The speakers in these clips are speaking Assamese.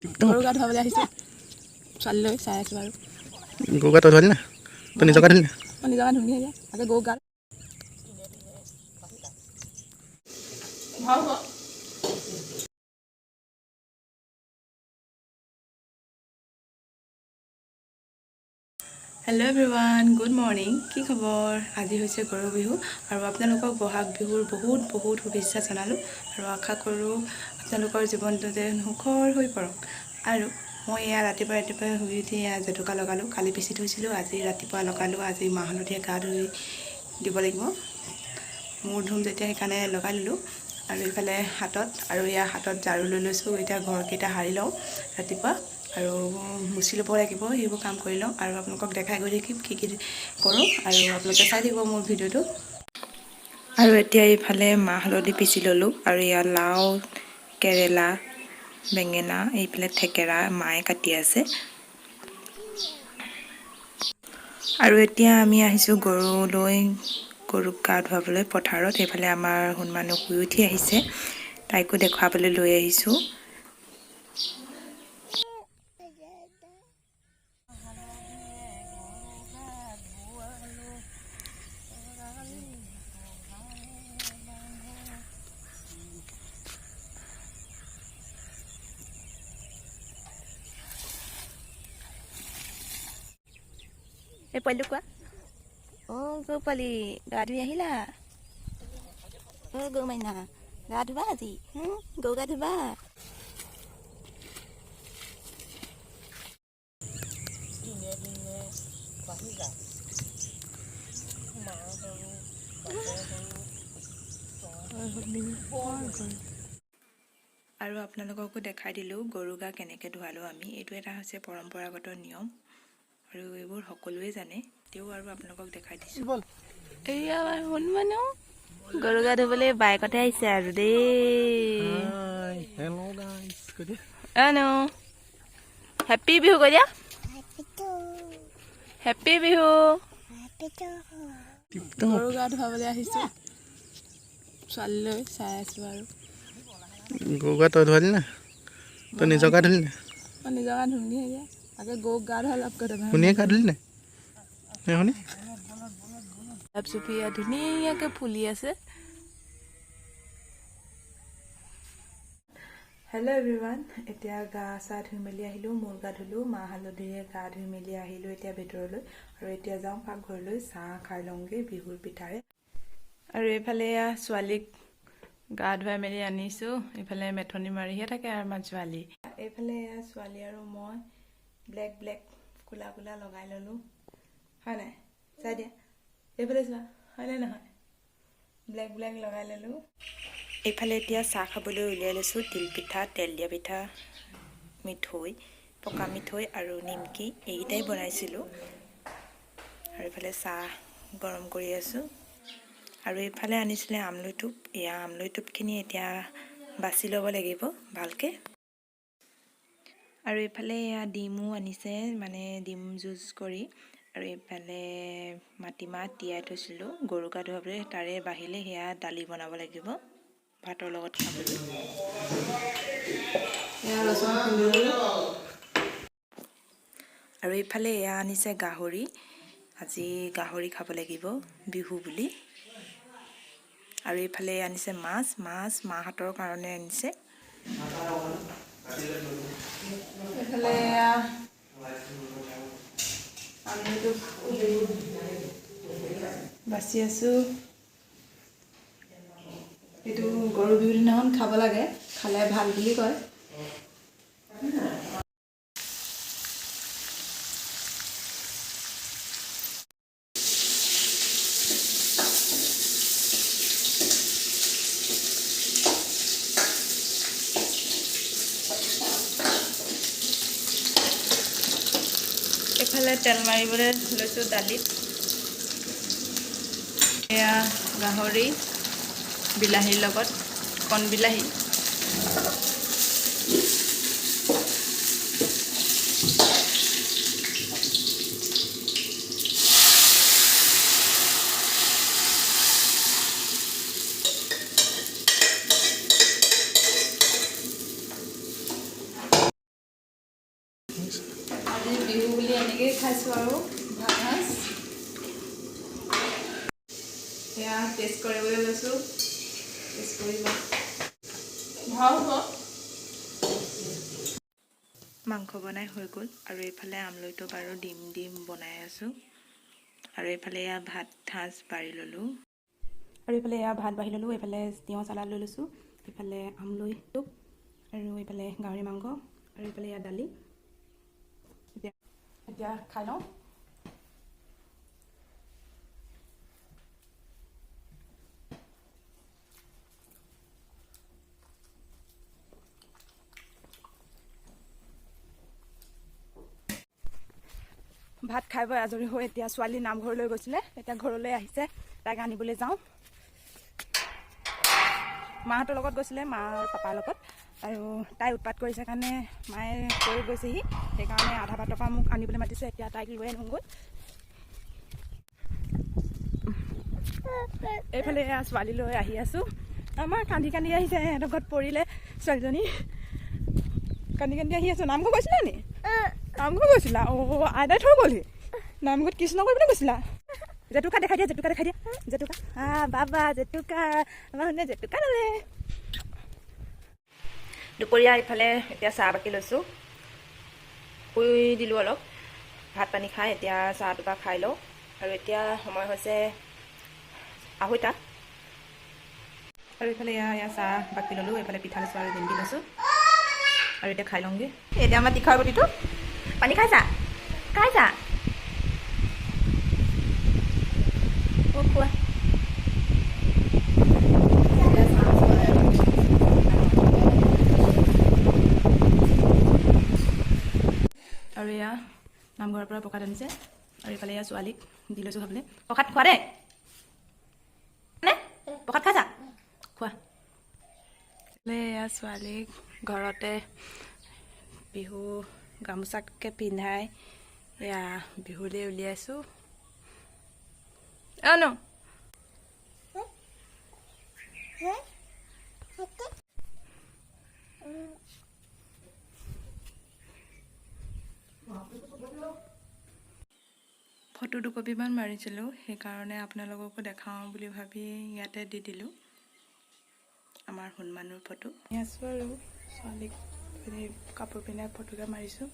গৰু গা ধুৱাবলৈ আহিছোঁ ছোৱালীলৈ চাই আছোঁ আৰু গৰু গা তই ধুৱালি না তই নিজৰ গা ধুলি না মই নিজৰ গা ধুনীয়া যায় আগে গৰু গা হেল্ল' এভৰিৱান গুড মৰ্ণিং কি খবৰ আজি হৈছে গৰু বিহু আৰু আপোনালোকক বহাগ বিহুৰ বহুত শুভেচ্ছা জনালোঁ আৰু আশা কৰোঁ আপোনালোকৰ জীৱনটো যেন সুখৰ হৈ পৰক আৰু মই এয়া ৰাতিপুৱাই শুই উঠি এয়া জেতুকা লগালোঁ কালি পিচি থৈছিলোঁ আজি ৰাতিপুৱা লগালোঁ আজি মাহ হালধিৰে গা ধুই দিব লাগিব মূৰ ধুম যেতিয়া সেইকাৰণে লগাই ল'লোঁ আৰু ইফালে হাতত আৰু এয়া হাতত ঝাৰু লৈ লৈছোঁ এতিয়া ঘৰকেইটা সাৰি লওঁ ৰাতিপুৱা আৰু মুচি ল'ব লাগিব সেইবোৰ কাম কৰি লওঁ আৰু আপোনালোকক দেখাই গৈ থাকিম কি কৰোঁ আৰু আপোনালোকে চাই থাকিব মোৰ ভিডিঅ'টো আৰু এতিয়া এইফালে মাহ হালধি পিচি ল'লোঁ আৰু ইয়াত লাও কেৰেলা বেঙেনা এইফালে থেকেৰা মায়ে কাটি আছে আৰু এতিয়া আমি আহিছোঁ গৰুক গা ধুৱাবলৈ পথাৰত এইফালে আমাৰ সোণ শুই উঠি আহিছে তাইকো দেখুৱাবলৈ লৈ আহিছোঁ এই পোৱালিটো কোৱা অঁ গৰু পোৱালি গা ধুই আহিলা অঁ গৰু মাইনা গা ধুবা আজি গৰু গা ধুবা আৰু আপোনালোককো দেখাই দিলোঁ গৰু গা কেনেকৈ ধুৱালোঁ আমি এইটো এটা হৈছে পৰম্পৰাগত নিয়ম আৰু এইবোৰ সকলোৱে জানে তেও আৰু আপোনালোকক দেখাই দিছোঁ এয়া শুনমানো গৰু গা ধুবলৈ বাইকতে আহিছে আৰু দেই হেপ্পী বিহু কৈ দিয়া হেপ্পী বিহু গৰু গা ধুৱাবলৈ আহিছোঁ ছোৱালীলৈ চাই আছোঁ আৰু গৰু গা তই ধুৱালি না তই নিজৰ গা ধুলি না মই নিজৰ গা ধুনীয়া যায় আগে গৰুক গা ধুৱাই লাভ কৰি শুনিয়ে গা ধুলি নাই শুনি চুপিয়া ধুনীয়াকৈ ফুলি আছে হেল্ল' এভৰিৱান এতিয়া গা চা ধুই মেলি আহিলোঁ মূৰ গা ধুলোঁ মাহ হালধিৰে গা ধুই মেলি আহিলোঁ এতিয়া ভিতৰলৈ আৰু এতিয়া যাওঁ পাকঘৰলৈ চাহ খাই লওঁগৈ বিহুৰ পিঠাৰে আৰু এইফালে ছোৱালীক গা ধুৱাই মেলি আনিছোঁ এইফালে মেথনি মাৰিহে থাকে আৰু আমাৰ ছোৱালী এইফালে ছোৱালী আৰু মই ব্লেক কোলা লগাই ল'লোঁ হয় নাই চাই দিয়া এইফালে চোৱা হয়নে নহয় ব্লেক লগাই ল'লোঁ এইফালে এতিয়া চাহ খাবলৈ উলিয়াই লৈছোঁ তিলপিঠা তেল দিয়া পিঠা মিঠৈ পকা মিঠৈ আৰু নিমকি এইকেইটাই বনাইছিলোঁ আৰু এইফালে চাহ গৰম কৰি আছোঁ আৰু এইফালে আনিছিলে আমলৈ টোপ এয়া আমলৈ টোপখিনি এতিয়া বাছি ল'ব লাগিব ভালকৈ আৰু এইফালে এয়া ডিমো আনিছে মানে ডিম জুচ কৰি আৰু এইফালে মাটিমাহ তিয়াই থৈছিলোঁ গৰু গা ধুৱাবলৈ তাৰে বাহিৰে সেয়া দালি বনাব লাগিব ভাতৰ লগত খাবলৈ আৰু এইফালে এয়া আনিছে গাহৰি আজি গাহৰি খাব লাগিব বিহু বুলি আৰু এইফালে আনিছে মাছ মাহঁতৰ কাৰণে আনিছে এইফালে আমটো বাচি আছোঁ এইটো গৰু বিহুৰ দিনাখন খাব লাগে খালে ভাল বুলি কয় এইফালে তেল মাৰিবলৈ লৈছোঁ দালিত এয়া গাহৰি বিলাহীৰ লগত কণ বিলাহী আজি বিহু বুলি এনেকৈ খাইছোঁ আৰু ভাত সাজ সেয়া টেষ্ট কৰিবলৈ লৈছোঁ টেষ্ট কৰি লওঁ ভাল হ'ব মাংস বনাই হৈ গ'ল আৰু এইফালে আমলৈটো বাৰু ডিম বনাই আছোঁ আৰু এইফালে এয়া ভাত সাজ বাঢ়ি ল'লোঁ আৰু এইফালে এয়া ভাত বাঢ়ি ল'লোঁ এইফালে তিয়ঁহ চালাড লৈ লৈছোঁ এইফালে আমলৈ টোপ আৰু এইফালে গাহৰি মাংস আৰু এইফালে এয়া দালি এতিয়া খাই লওঁ ভাত খাই বৈ আজৰি হৈ এতিয়া ছোৱালী নামঘৰলৈ গৈছিলে এতিয়া ঘৰলৈ আহিছে তাইক আনিবলৈ যাওঁ মাহঁতৰ লগত গৈছিলে মা আৰু পাপাৰ লগত আৰু তাই উৎপাত কৰিছে কাৰণে মায়ে কৈ গৈছেহি সেইকাৰণে আধা বাটৰ পৰা মোক আনিবলৈ মাতিছে এতিয়া তাইক লৈ আনোগৈ এইফালে ছোৱালীলৈ আহি আছোঁ আমাৰ কান্দি কান্দি আহিছে সিহঁতৰ ঘৰত পৰিলে ছোৱালীজনী কান্দি কান্দি আহি আছোঁ নামঘৰ গৈছিলা নি নামঘৰ গৈছিলা আইতাই থৈ গ'লহি নামঘৰত কৃষ্ণ কৰিবলৈ গৈছিলা জেতুকা দেখাই দিয়া জেতুকা বাবা জেতুকা আমাৰ শুনে জেতুকা ল'লে দুপৰীয়া ইফালে এতিয়া চাহ বাকি লৈছোঁ শুই দিলোঁ অলপ ভাত পানী খাই এতিয়া চাহ দুপা খাই লওঁ আৰু এতিয়া সময় হৈছে 2:30 আৰু এইফালে এয়া চাহ বাকি ল'লোঁ এইফালে পিঠা লৈছোঁ আৰু দিম লৈছোঁ আৰু এতিয়া খাই লওঁগৈ এতিয়া আমাৰ তীখৰ গুটিটো পানী খাইছা খোৱা আৰু এয়া নামঘৰৰ পৰা প্ৰসাদ আনিছে আৰু এইফালে এয়া ছোৱালীক দি লৈছোঁ খাবলৈ প্ৰসাদ খোৱা দেই প্ৰসাদ খাইছা খোৱা এয়া ছোৱালীক ঘৰতে বিহু গামোচাকে পিন্ধাই এয়া বিহুলৈ উলিয়াইছোঁ ন ফটো 2 কপিমান মাৰিছিলোঁ সেইকাৰণে আপোনালোককো দেখাওঁ বুলি ভাবি ইয়াতে দি দিলোঁ আমাৰ হনুমানৰ ফটো আছোঁ আৰু ছোৱালীক কাপোৰ পিন্ধাই ফটোকে মাৰিছোঁ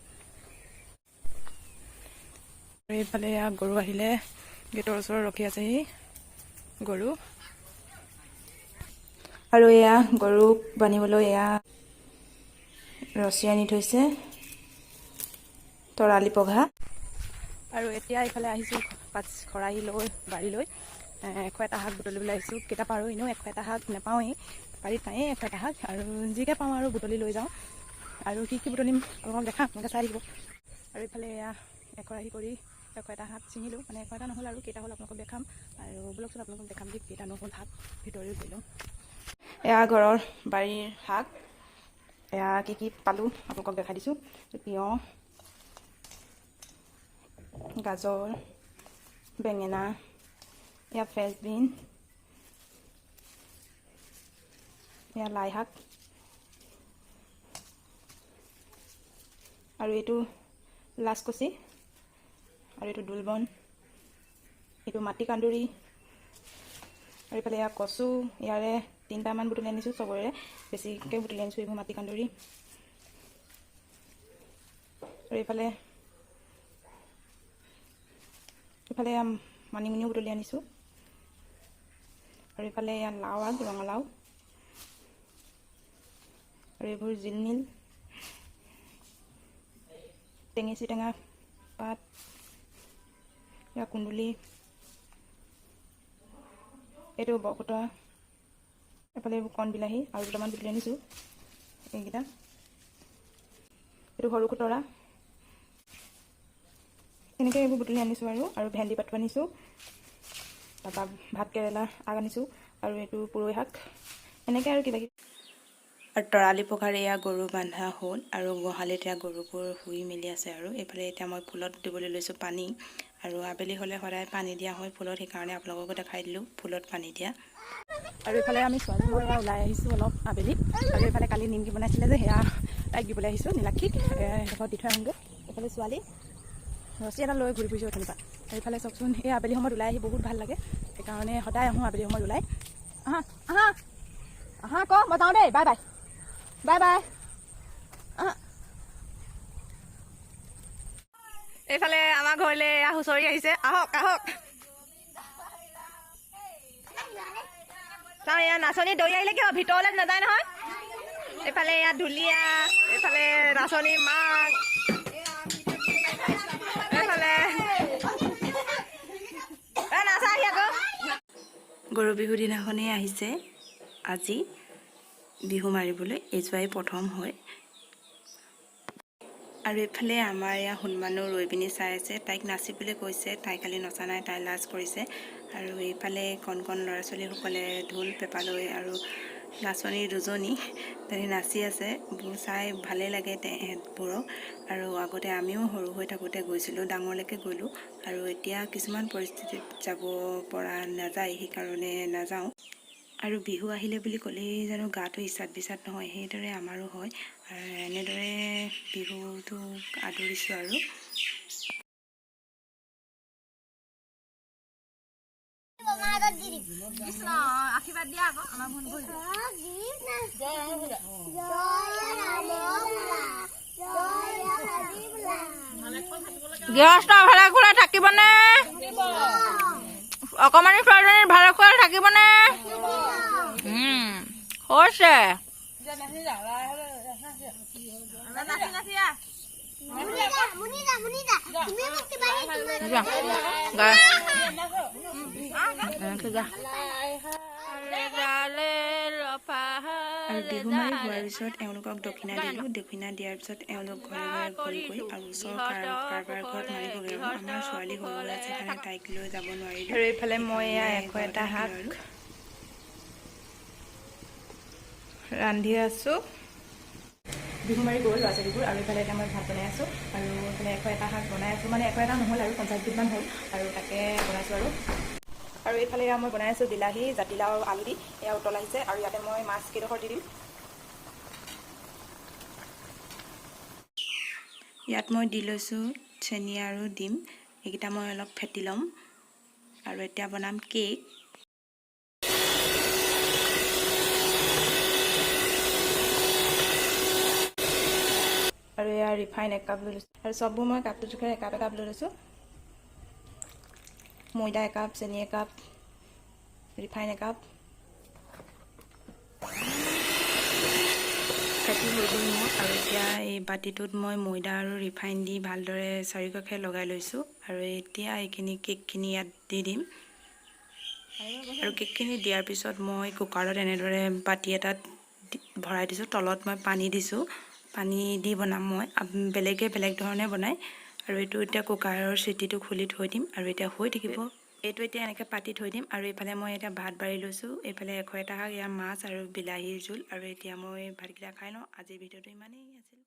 আৰু এইফালে এয়া গৰু আহিলে গেটৰ ওচৰত ৰখি আছেহি গৰু আৰু এয়া গৰুক বান্ধিবলৈ এয়া ৰছী আনি থৈছে তৰালি পঘা আৰু এতিয়া এইফালে আহিছোঁ খৰাহি লৈ বাৰী লৈ 100 শাক বুটলিবলৈ আহিছোঁ কেইটা পাৰোঁ এনেও 100 শাক নাপাওঁৱেই বাৰীত নায়েই 100 শাক আৰু যিকে পাওঁ আৰু বুটলি লৈ যাওঁ আৰু কি বুটলিম আপোনালোকক দেখাম আপোনালোকে চাই থাকিব আৰু এইফালে এয়া এখৰাহি কৰি 100 শাক ছিঙিলোঁ মানে 100 নহ'ল আৰু কেইটা হ'ল আপোনালোকক দেখাম আৰু ব্লগটোত আপোনালোকক দেখাম যে কেইটা নহ'ল শাক ভিতৰিও দিলোঁ এয়া ঘৰৰ বাৰীৰ শাক এয়া কি পালোঁ আপোনালোকক দেখাই দিছোঁ তিয়ঁহ গাজৰ বেঙেনা এয়া ফ্ৰেঞ্চবিন এয়া লাই শাক আৰু এইটো লাচকচি আৰু এইটো দুলবন এইটো মাটি কান্দুৰি আৰু এইফালে এয়া কচু ইয়াৰে 3টামান বুটলি আনিছোঁ চবৰে বেছিকৈ বুটলি আনিছোঁ এইবোৰ মাটি কান্দুৰি আৰু এইফালে মানিমুনিও বুটলি আনিছোঁ আৰু এইফালে এয়া লাও আগ ৰঙালাও আৰু এইবোৰ জিলমিল টেঙেচি টেঙা পাত এয়া কুন্দুলি এইটো বৰকুটা এইফালে এইবোৰ কণ বিলাহী আৰু 2টামান বুটলি আনিছোঁ এইকেইটা এইটো সৰু খুতৰা এনেকৈ এইবোৰ বুটলি আনিছোঁ আৰু ভেন্দি পাতো আনিছোঁ তাৰপৰা ভাত কেৰেলা আগ আনিছোঁ আৰু এইটো পুৰৈ শাক এনেকৈ আৰু কিবা কিবি আৰু তৰালি পঘাৰে এয়া গৰু বান্ধা হ'ল আৰু গোহালিত এয়া গৰুবোৰ শুই মেলি আছে আৰু এইফালে এতিয়া মই ফুলত দিবলৈ লৈছোঁ পানী আৰু আবেলি হ'লে সদায় পানী দিয়া হয় ফুলত সেইকাৰণে আপোনালোককো দেখাই দিলোঁ ফুলত পানী দিয়া আৰু এইফালে আমি ছোৱালী মই ওলাই আহিছোঁ অলপ আবেলি আৰু এইফালে কালি নিমকি বনাইছিলে যে সেয়া তাইক দিবলৈ আহিছোঁ নীলাক্ষীক শেষত দি থৈ আহোঁগৈ এইফালে ছোৱালী ৰছী এটা লৈ ঘূৰি ফুৰিছোঁ অথনিৰ পৰা। এইফালে চাওকচোন, এই আবেলি সময়ত ওলাই আহি বহুত ভাল লাগে, সেইকাৰণে সদায় আহোঁ আবেলি সময়ত ওলাই। আহা আহা আহা ক মই যাওঁ দেই, বাই বাই বাই বাই। এইফালে আমাৰ ঘৰলৈ হুঁচৰি আহিছে, আহক আহক। চাওঁ এয়া নাচনী দৌৰি আহিলে কিয় ভিতৰলৈ নাযায় নহয়। এইফালে ইয়াত ঢুলীয়া, এইফালে নাচনী মাক, এইফালে নাচা আহি আকৌ। গৰু বিহুৰ দিনাখনেই আহিছে আজি বিহু মাৰিবলৈ, এইযোৱাই প্ৰথম হয়। আৰু এইফালে আমাৰ ইয়াৰ হনুমানো ৰৈ পিনি চাই আছে, তাইক নাচিবলৈ কৈছে, তাই খালি নচা নাই, তাই লাজ কৰিছে। আৰু এইফালে কণ কণ ল'ৰা ছোৱালীসকলে ঢোল পেঁপা লৈ আৰু নাচনী দুজনী তেনেকৈ নাচি আছে, চাই ভালেই লাগে তেহেঁতবোৰক। আৰু আগতে আমিও সৰু হৈ থাকোঁতে গৈছিলোঁ, ডাঙৰলৈকে গ'লোঁ, আৰু এতিয়া কিছুমান পৰিস্থিতিত যাব পৰা নাযায়, সেইকাৰণে নাযাওঁ। আৰু বিহু আহিলে বুলি ক'লেই জানো গাটো ইচাত বিচাত নহয়, সেইদৰে আমাৰো হয়। আৰু এনেদৰে বিহুটো আদৰিছোঁ আৰু। আশীৰ্বাদ দিয়া আকৌ আমাৰ গৃহস্থ ভালে কুশলে থাকিবনে? অকমানি ছোৱালীজনীৰ ভালে কুশলে থাকিবনে? হৈছে আৰু বিহু মাৰি হোৱাৰ পিছত এওঁলোকক দক্ষিণা দিলোঁ। দক্ষিণা দিয়াৰ পিছত এওঁলোক ঘৰে ঘৰে ঘূৰি গৈ আৰু ওচৰ কাৰোবাৰ ঘৰত মাৰিবগৈ। আমাৰ ছোৱালী সৰু হৈ আছে কাৰণে তাইক লৈ যাব নোৱাৰিলোঁ। আৰু এইফালে মই এয়া এটা শাক ৰান্ধি আছোঁ। বিহু মাৰি গ'ল ল'ৰা ছোৱালীবোৰ, আৰু এইফালে এতিয়া মই ভাত বনাই আছোঁ। আৰু এইফালে এটা শাক বনাই আছোঁ, মানে এটা নহ'ল আৰু 50-বিধমান হ'ল, আৰু তাকে বনাইছোঁ। আৰু এইফালে মই বনাই আছোঁ বিলাহী, জাতিলাও আৰু আলু দি, এয়া উতল আহিছে। আৰু ইয়াতে মই মাছ কেইডোখৰ দি দিম। ইয়াত মই দি লৈছোঁ চেনি আৰু ডিম, এইকেইটা মই অলপ ফেটি ল'ম। আৰু এতিয়া বনাম কেক। আৰু এয়া ৰিফাইন 1 কাপ লৈ লৈছোঁ। আৰু চববোৰ মই কাপটোৰ জোখেৰে একাপ লৈ লৈছোঁ। ময়দা 1 কাপ, চেনি 1 কাপ, ৰিফাইন 1 কাপ। ফেটি হৈ গ'ল মোৰ। আৰু এতিয়া এই বাতিটোত মই ময়দা আৰু ৰিফাইন দি ভালদৰে চাৰিওকাষে লগাই লৈছোঁ। আৰু এতিয়া এইখিনি কেকখিনি ইয়াত দি দিম। আৰু কেকখিনি দিয়াৰ পিছত মই কুকাৰত এনেদৰে বাতি এটাত ভৰাই দিছোঁ, তলত মই পানী দিছোঁ। পানী দি বনাম মই, বেলেগে বেলেগ ধৰণে বনায়। আৰু এইটো এতিয়া কুকাৰৰ চিটিটো খুলি থৈ দিম, আৰু এতিয়া হৈ থাকিব। এইটো এতিয়া এনেকৈ পাতি থৈ দিম। আৰু এইফালে মই এতিয়া ভাত বাঢ়ি লৈছোঁ। এইফালে 101 শাক, ইয়াৰ মাছ আৰু বিলাহীৰ জোল। আৰু এতিয়া মই ভাতকেইটা খাই লওঁ। আজিৰ ভিডিঅ'টো ইমানেই আছিল।